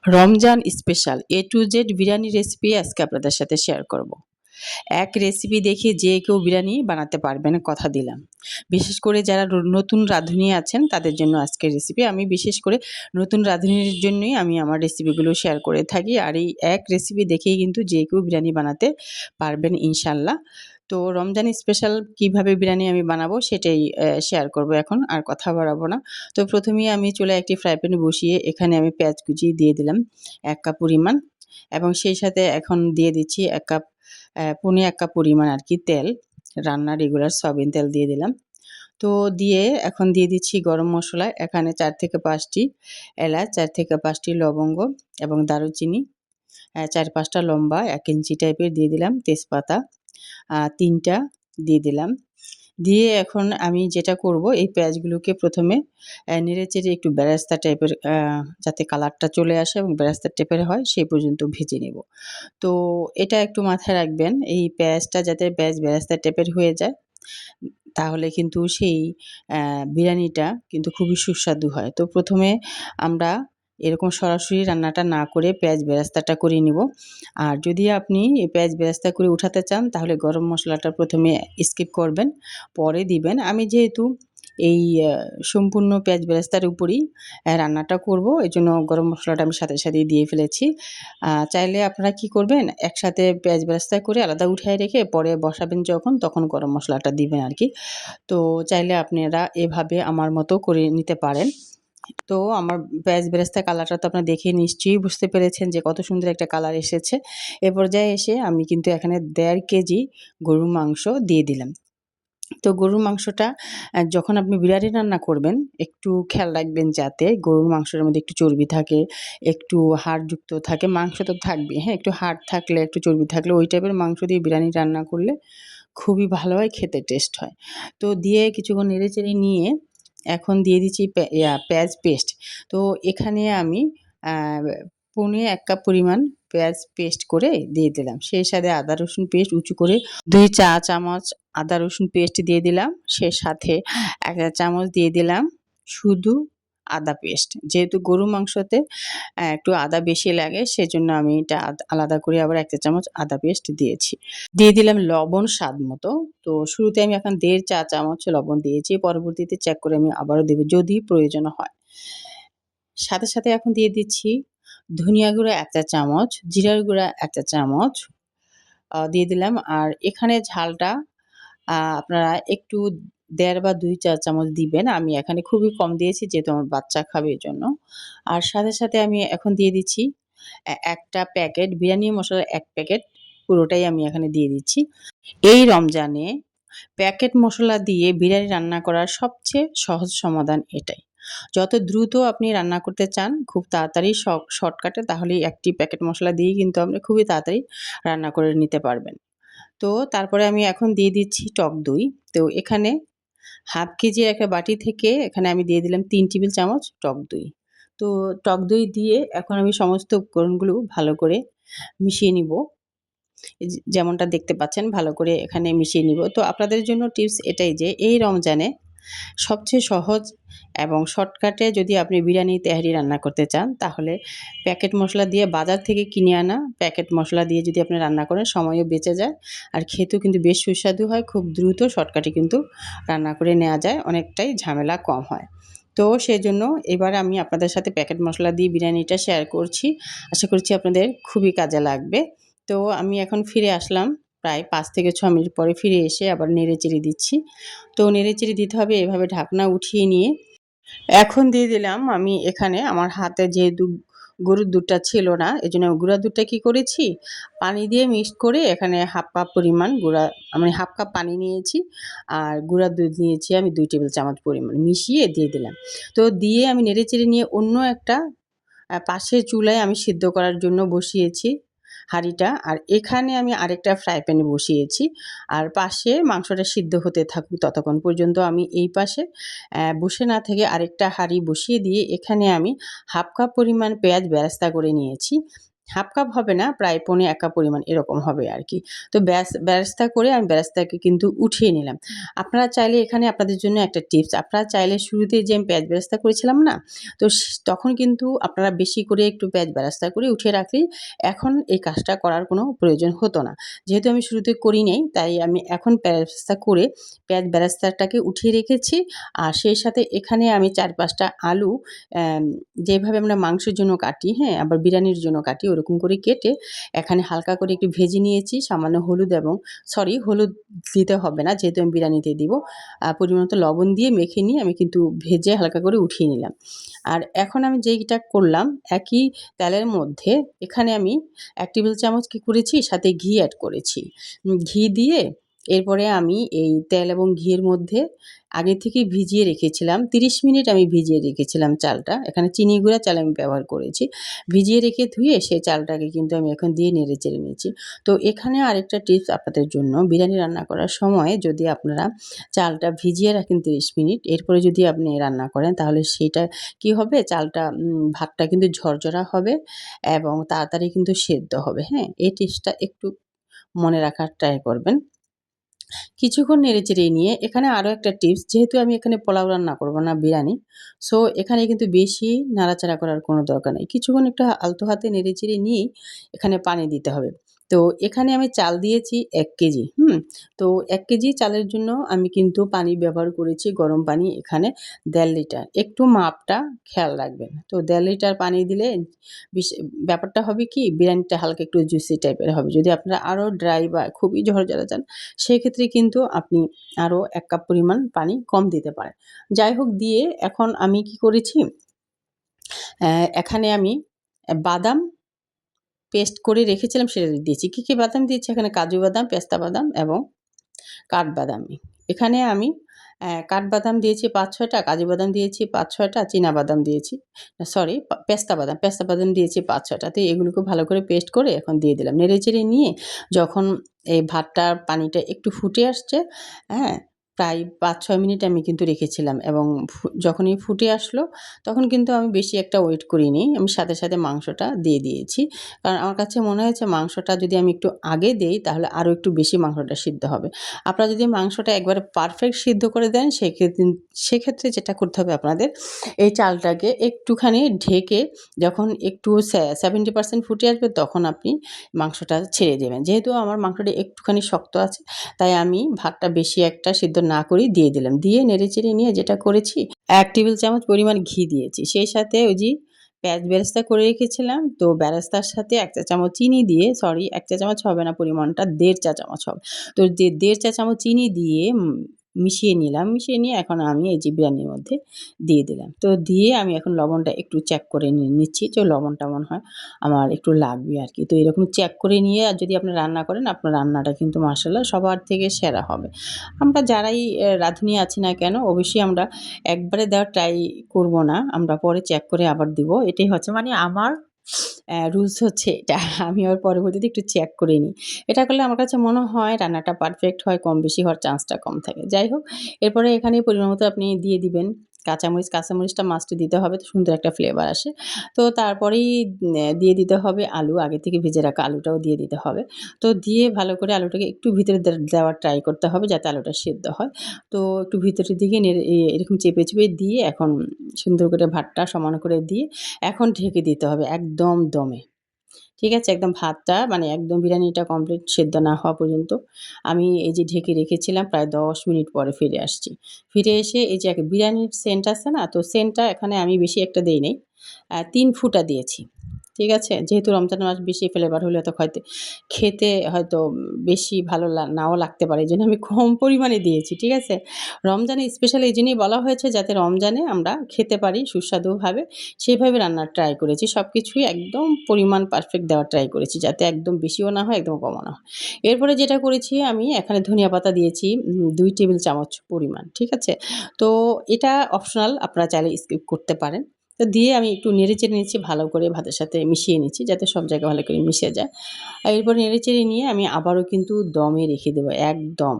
Ramzan special A to Z biryani recipe আজকে আপনাদের সাথে শেয়ার করব। এক রেসিপি দেখে যে কেউ বিরিয়ানি বানাতে পারবেন, কথা দিলাম। বিশেষ করে যারা নতুন রাঁধুনি আছেন তাদের জন্য আজকের রেসিপি। আমি বিশেষ করে নতুন রাঁধুনির জন্যই আমি আমার রেসিপিগুলো শেয়ার করে থাকি। আর এই এক রেসিপি দেখেই কিন্তু যে কেউ বিরিয়ানি বানাতে পারবেন ইনশাল্লাহ। তো রমজান স্পেশাল কিভাবে বিরিয়ানি আমি বানাবো সেটাই শেয়ার করব এখন, আর কথা বাড়াবো না। তো প্রথমেই আমি চুলায় একটি ফ্রাই প্যান বসিয়ে এখানে আমি পেঁয়াজ কুচি দিয়ে দিলাম ১ কাপ পরিমাণ, এবং সেই সাথে এখন দিয়ে দিচ্ছি ১ কাপ পৌনে ১ কাপ পরিমাণ আরকি তেল, রান্নার রেগুলার সয়াবিন তেল দিয়ে দিলাম। তো দিয়ে এখন দিয়ে দিচ্ছি গরম মসলা, এখানে ৪ থেকে ৫ টি এলাচ, ৪ থেকে ৫ টি লবঙ্গ এবং দারুচিনি, ৪-৫ টা লম্বা ১ ইঞ্চি টাইপের দিয়ে দিলাম, তেজপাতা ৩ টা দিয়ে দিলাম। দিয়ে এখন আমি যেটা করব, এই পেঁয়াজগুলোকে প্রথমে নেড়েচেড়ে একটু বেরেস্তা টাইপের, যাতে কালারটা চলে আসে এবং বেরেস্তা টাইপের হয় সেই পর্যন্ত ভেজে নেব। তো এটা একটু মাথায় রাখবেন, এই পেঁয়াজটা যাতে বেরেস্তা টাইপের হয়ে যায়, তাহলে কিন্তু সেই বিরিয়ানিটা কিন্তু খুবই সুস্বাদু হয়। তো প্রথমে আমরা এরকম সরাসরি রান্নাটা না করে পেঁয়াজ বেরেস্তাটা করে নিব। আর যদি আপনি এই পেঁয়াজ বেরেস্তা করে উঠাতে চান তাহলে গরম মসলাটা প্রথমে স্কিপ করবেন, পরে দিবেন। আমি যেহেতু এই সম্পূর্ণ পেঁয়াজ বেরেস্তার উপরই রান্নাটা করব, এজন্য গরম মসলাটা আমি সাথে সাথেই দিয়ে ফেলেছি। চাইলে আপনারা কি করবেন, একসাথে পেঁয়াজ বেরেস্তা করে আলাদা উঠায় রেখে পরে বসাবেন যখন, তখন গরম মসলাটা দিবেন আরকি। তো চাইলে আপনারা এভাবে আমার মতো করে নিতে পারেন। তো আমার পেঁয়াজ বেরেস্তার কালারটা তো আপনারা দেখে নিশ্চয়ই বুঝতে পেরেছেন যে কত সুন্দর একটা কালার এসেছে। এ পর্যায়ে এসে আমি কিন্তু এখানে ১.৫ কেজি গরুর মাংস দিয়ে দিলাম। তো গরুর মাংসটা যখন আপনি বিরিয়ানি রান্না করবেন একটু খেয়াল রাখবেন যাতে গরুর মাংসের মধ্যে একটু চর্বি থাকে, একটু হাড়যুক্ত থাকে। মাংস তো থাকবেই, হ্যাঁ? একটু হাড় থাকলে, একটু চর্বি থাকলে ওই টাইপের মাংস দিয়ে বিরিয়ানি রান্না করলে খুবই ভালো হয়, খেতে টেস্ট হয়। তো দিয়ে কিছুক্ষণ নেড়েচেড়ে নিয়ে এখন দিয়ে দিচ্ছি পেঁয়াজ পেস্ট। তো এখানে আমি আ পৌনে ১ কাপ পরিমাণ পেঁয়াজ পেস্ট করে দিয়ে দিলাম। সেই সাথে আদা রসুন পেস্ট উঁচু করে ২ চা চামচ আদা রসুন পেস্ট দিয়ে দিলাম। সে সাথে ১ চা চামচ দিয়ে দিলাম শুধু আদা পেস্ট। যেহেতু গরুর মাংসতে একটু আদা বেশি লাগে, সেজন্য আমি এটা আলাদা করে আবার ১ চা চামচ আদা পেস্ট দিয়েছি। দিয়ে দিলাম লবণ স্বাদমতো। তো শুরুতে আমি এখন ১.৫ চা চামচ লবণ দিয়েছি। পরবর্তীতে চেক করে আমি আবারও দেব যদি প্রয়োজন হয়। সাথে, সাথে এখন দিয়ে দিচ্ছি ধনিয়া গুঁড়া ১ চা চামচ, জিরার গুঁড়া ১ চা চামচ দিয়ে দিলাম। আর এখানে ঝালটা আপনারা একটু ১.৫ বা ২ চা চামচ দিবেন। আমি এখানে খুবই কম দিয়েছি যেহেতু আমার বাচ্চা খাবে এজন্য। আর সাথে, সাথে আমি এখন দিয়ে দিচ্ছি একটা প্যাকেট বিরিয়ানি মসলার ১ প্যাকেট পুরোটাই আমি এখানে দিয়ে দিচ্ছি। এই রমজানে প্যাকেট মসলা দিয়ে বিরিয়ানি রান্না করার সবচেয়ে সহজ সমাধান এটাই। যত দ্রুত আপনি রান্না করতে চান খুব তাড়াতাড়ি শর্টকাটে, তাহলেই একটি প্যাকেট মসলা দিয়েই কিন্তু আপনি খুবই তাড়াতাড়ি রান্না করে নিতে পারবেন। তো তারপরে আমি এখন দিয়ে দিচ্ছি টক দই। তো এখানে ১/২ কেজির একটা বাটি থেকে এখানে আমি দিয়ে দিলাম ৩ টেবিল চামচ টক দই। তো টক দই দিয়ে এখন আমি সমস্ত উপকরণগুলো ভালো করে মিশিয়ে নিব। যেমনটা দেখতে পাচ্ছেন ভালো করে এখানে মিশিয়ে নিব। তো আপনাদের জন্য টিপস এটাই যে এই রমজানে সবচেয়ে সহজ এবং শর্টকাটে যদি আপনি বিরিয়ানি তেহারি রান্না করতে চান তাহলে প্যাকেট মসলা দিয়ে, বাজার থেকে কিনে আনা প্যাকেট মসলা দিয়ে যদি আপনি রান্না করেন সময়ও বেঁচে যায়, আর খেতেও কিন্তু বেশ সুস্বাদু হয়। খুব দ্রুত শর্টকাটে কিন্তু রান্না করে নেওয়া যায়, অনেকটাই ঝামেলা কম হয়। তো সেজন্য এবার আমি আপনাদের সাথে প্যাকেট মসলা দিয়ে বিরিয়ানিটা শেয়ার করছি। আশা করছি আপনাদের খুবই কাজে লাগবে। তো আমি এখন ফিরে আসলাম, প্রায় ৫ থেকে ৬ মিনিট পরে ফিরে এসে আবার নেড়েচেড়ে দিচ্ছি। তো নেড়েচেড়ে দিতে হবে এভাবে, ঢাকনা উঠিয়ে নিয়ে এখন দিয়ে দিলাম আমি এখানে আমার হাতে যেহেতু গরুর দুধটা ছিল না, এজন্য গুঁড়া দুধটা কি করেছি, পানি দিয়ে মিক্সড করে এখানে ১/২ কাপ পরিমাণ মানে ১/২ কাপ পানি নিয়েছি, আর গুঁড়া দুধ নিয়েছি আমি ২ টেবিল চামচ পরিমাণ, মিশিয়ে দিয়ে দিলাম। তো দিয়ে আমি নেড়েচেড়ে নিয়ে অন্য একটা পাশের চুলায় আমি সিদ্ধ করার জন্য বসিয়েছি হাঁড়িটা। আর এখানে আমি আরেকটা ফ্রাই প্যানে বসিয়েছি। আর পাশে মাংসটা সিদ্ধ হতে থাকুক ততক্ষণ পর্যন্ত আমি এই পাশে বসে না থেকে আরেকটা হাঁড়ি বসিয়ে দিয়ে এখানে আমি ১/২ কাপ পরিমাণ পেঁয়াজ বেরেস্তা করে নিয়েছি। হাফ কাপ হবে না, প্রায় পৌনে 1 কাপ পরিমাণ এরকম হবে আর কি। তো বেরেস্তা করে আমি বেরেস্তাকে কিন্তু উঠিয়ে নিলাম। আপনারা চাইলে এখানে আপনাদের জন্য একটা টিপস, আপনারা চাইলে শুরুতে যে আমি পেঁয়াজ বেরেস্তা করেছিলাম না? তো তখন কিন্তু আপনারা বেশি করে একটু পেঁয়াজ বেরেস্তা করে উঠিয়ে রাখলেই এখন এই কাজটা করার কোনো প্রয়োজন হতো না। যেহেতু আমি শুরুতে করি নাই, তাই আমি এখন বেরেস্তা করে পেঁয়াজ বেরেস্তাটাকে উঠিয়ে রেখেছি। আর সেই সাথে এখানে আমি 4-5 টা আলু যেভাবে আমরা মাংসের জন্য কাটি, হ্যাঁ? আবার বিরিয়ানির জন্য কাটি ওরকম করে কেটে এখানে হালকা করে একটু ভেজে নিয়েছি। সামান্য হলুদ এবং হলুদ দিতে হবে না, যেহেতু আমি বিরিয়ানিতে দিব। পরিমাণমতো লবণ দিয়ে মেখে নিয়ে আমি কিন্তু ভেজে হালকা করে উঠিয়ে নিলাম। আর এখন আমি যেইটা করলাম, একই তেলের মধ্যে এখানে আমি 1 টেবিল চামচ কি করেছি, সাথে ঘি অ্যাড করেছি। ঘি দিয়ে এরপরে আমি এই তেল এবং ঘিয়ের মধ্যে আগে থেকেই ভিজিয়ে রেখেছিলাম, 30 মিনিট আমি ভিজিয়ে রেখেছিলাম চালটা। এখানে চিনি গুঁড়া চাল আমি ব্যবহার করেছি। ভিজিয়ে রেখে ধুয়ে সেই চালটাকে কিন্তু আমি এখন দিয়ে নেড়েচেড়ে নিচ্ছি। তো এখানে আরেকটা টিপস আপনাদের জন্য, বিরিয়ানি রান্না করার সময় যদি আপনারা চালটা ভিজিয়ে রাখেন 30 মিনিট, এরপরে যদি আপনি রান্না করেন তাহলে সেইটা কি হবে, চালটা ভাতটা কিন্তু ঝরঝরা হবে এবং তাড়াতাড়ি কিন্তু সেদ্ধ হবে, হ্যাঁ? এই টিপসটা একটু মনে রাখার ট্রাই করবেন। কিছুক্ষণ নেড়েচেড়ে নিয়ে এখানে আরও একটা টিপস, যেহেতু আমি এখানে পোলাও রান্না করব না, বিরিয়ানি। সো এখানে কিন্তু বেশি নাড়াচাড়া করার কোনো দরকার নেই। কিছুক্ষণ একটু আলতো হাতে নেড়েচেড়ে নিয়েই এখানে পানি দিতে হবে। তো এখানে আমি চাল দিয়েছি 1 কেজি, তো 1 কেজি চালের জন্য আমি কিন্তু পানি ব্যবহার করেছি, গরম পানি এখানে 1.5 লিটার। একটু মাপটা খেয়াল রাখবেন। তো 1.5 লিটার পানি দিলে ব্যাপারটা হবে কি, বিরিয়ানিটা হালকা একটু জুসি টাইপের হবে। যদি আপনারা আরও ড্রাই বা খুবই ঝরঝরা চান, সেক্ষেত্রে কিন্তু আপনি আরও 1 কাপ পরিমাণ পানি কম দিতে পারেন। যাই হোক, দিয়ে এখন আমি কি করেছি, এখানে আমি বাদাম পেস্ট করে রেখেছিলাম সেটা দিয়েছি। কী বাদাম দিয়েছি এখানে, কাজু বাদাম, পেস্তা বাদাম এবং কাঠবাদামি। এখানে আমি কাঠবাদাম দিয়েছি 5-6 টা, কাজু বাদাম দিয়েছি 5-6 টা, চীনা বাদাম দিয়েছি, পেস্তা বাদাম দিয়েছি 5-6 টা। তো এগুলোকে ভালো করে পেস্ট করে এখন দিয়ে দিলাম। নেড়েচেড়ে নিয়ে যখন এই ভাতটার পানিটা একটু ফুটে আসছে, হ্যাঁ? প্রায় 5-6 মিনিট আমি কিন্তু রেখেছিলাম এবং যখনই ফুটে আসলো তখন কিন্তু আমি বেশি একটা ওয়েট করিনি। আমি সাথে, সাথে মাংসটা দিয়ে দিয়েছি। কারণ আমার কাছে মনে হয়েছে মাংসটা যদি আমি একটু আগে দেই তাহলে আরও একটু বেশি মাংসটা সিদ্ধ হবে। আপনারা যদি মাংসটা একবারে পারফেক্ট সিদ্ধ করে দেন, সেক্ষেত্রে যেটা করতে হবে আপনাদের, এই চালটাকে একটুখানি ঢেকে যখন একটু 70% ফুটে আসবে তখন আপনি মাংসটা ছেড়ে দেবেন। যেহেতু আমার মাংসটা একটুখানি শক্ত আছে, তাই আমি ভাতটা বেশি একটা সিদ্ধ না করেই দিয়ে দিলাম। দিয়ে নেড়েচেড়ে নিয়ে যেটা করেছি, 1 টেবিল চামচ পরিমাণ ঘি দিয়েছি। সেই সাথে ওই যে পেঁয়াজ বেরেস্তা করে রেখেছিলাম, তো বেরেস্তার সাথে 1 চা চামচ চিনি দিয়ে, 1 চা চামচ হবে না পরিমাণটা, 1.5 চা চামচ হবে। তো যে 1.5 চা চামচ চিনি দিয়ে মিশিয়ে নিলাম। মিশিয়ে নিয়ে এখন আমি এই যে বিরিয়ানির মধ্যে দিয়ে দিলাম। তো দিয়ে আমি এখন লবণটা একটু চেক করে নিচ্ছি যে লবণটা মনে হয় আমার একটু লাগবে আর কি। তো এরকম চেক করে নিয়ে আর যদি আপনি রান্না করেন, আপনার রান্নাটা কিন্তু মাশাআল্লাহ সবার থেকে সেরা হবে। আমরা যারাই রাঁধুনি আছি না কেন, অবশ্যই আমরা একবারে দেওয়ার ট্রাই করব না। আমরা পরে চেক করে আবার দিব। এটাই হচ্ছে মানে আমার রুলস হচ্ছে এটা। আমি আবার পরবর্তীতে একটু চেক করে নিই। এটা করলে আমার কাছে মনে হয় রান্নাটা পারফেক্ট হয়, কম বেশি হওয়ার চান্সটা কম থাকে। যাই হোক, এরপরে এখানে পরিমাণ মতো আপনি দিয়ে দিবেন কাঁচামরিচটা মাস্ট দিতে হবে, তো সুন্দর একটা ফ্লেভার আসে। তো তারপরেই দিয়ে দিতে হবে আলু, আগে থেকে ভেজে রাখা আলুটাও দিয়ে দিতে হবে। তো দিয়ে ভালো করে আলুটাকে একটু ভিতরে দেওয়ার ট্রাই করতে হবে যাতে আলুটা সেদ্ধ হয়। তো একটু ভিতরের দিকে এরকম চেপে, চেপে দিয়ে এখন সুন্দর করে ভাতটা সমান করে দিয়ে এখন ঢেকে দিতে হবে একদম দমে। ঠিক আছে? একদম ভাতটা মানে একদম বিরিয়ানিটা কমপ্লিট সেদ্ধ না হওয়া পর্যন্ত আমি এই যে ঢেকে রেখেছিলাম, প্রায় 10 মিনিট পরে ফিরে আসছি। ফিরে এসে এই যে বিরিয়ানির সেন্ট আছে না? তো সেন্টটা এখানে আমি বেশি একটা দেই নাই। 3 ফুটা দিয়েছি। ঠিক আছে? যেহেতু রমজান মাস, বেশি ফ্লেভার হলে হয়তো খেতে হয়তো বেশি ভালো নাও লাগতে পারে। এজন্য আমি কম পরিমাণে দিয়েছি। ঠিক আছে? রমজানে স্পেশালি এইজন্যই বলা হয়েছে যাতে রমজানে আমরা খেতে পারি সুস্বাদুভাবে। সেভাবে রান্নার ট্রাই করেছি। সবকিছুই একদম পরিমাণ পারফেক্ট দেওয়ার ট্রাই করেছি। যাতে একদম বেশিও না হয়, একদম কমও না হয়। এরপরে যেটা করেছি আমি এখানে ধনিয়া পাতা দিয়েছি 2 টেবিল চামচ পরিমাণ। ঠিক আছে? তো এটা অপশনাল, আপনারা চাইলে স্কিপ করতে পারেন। তো দিয়ে আমি একটু নেড়েচেড়ে নিচ্ছি, ভালো করে ভাতের সাথে মিশিয়ে নিচ্ছি যাতে সব জায়গায় ভালো করে মিশে যায়। আর এরপর নেড়েচেড়ে নিয়ে আমি আবারও কিন্তু দমে রেখে দেবো একদম।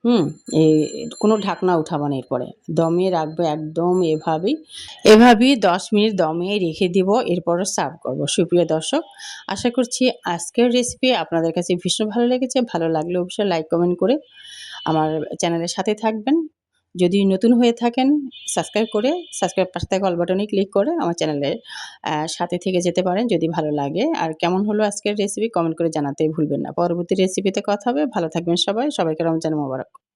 হুম, এই কোনো ঢাকনা উঠাবো না এরপরে। দমে রাখবো একদম এভাবেই ১০ মিনিট দমে রেখে দিব। এরপরে সার্ভ করব। সুপ্রিয় দর্শক, আশা করছি আজকের রেসিপি আপনাদের কাছে ভীষণ ভালো লেগেছে। ভালো লাগলে অবশ্যই লাইক, কমেন্ট করে আমার চ্যানেলের সাথে থাকবেন। যদি নতুন হয়ে থাকেন সাবস্ক্রাইব পাশে থাকা অল বাটনে ক্লিক করে আমার চ্যানেলের সাথে থেকে যেতে পারেন যদি ভালো লাগে। আর কেমন হলো আজকের রেসিপি কমেন্ট করে জানাতে ভুলবেন না। পরবর্তী রেসিপিতে কথা হবে। ভালো থাকবেন সবাই। সবাইকে রমজান মোবারক।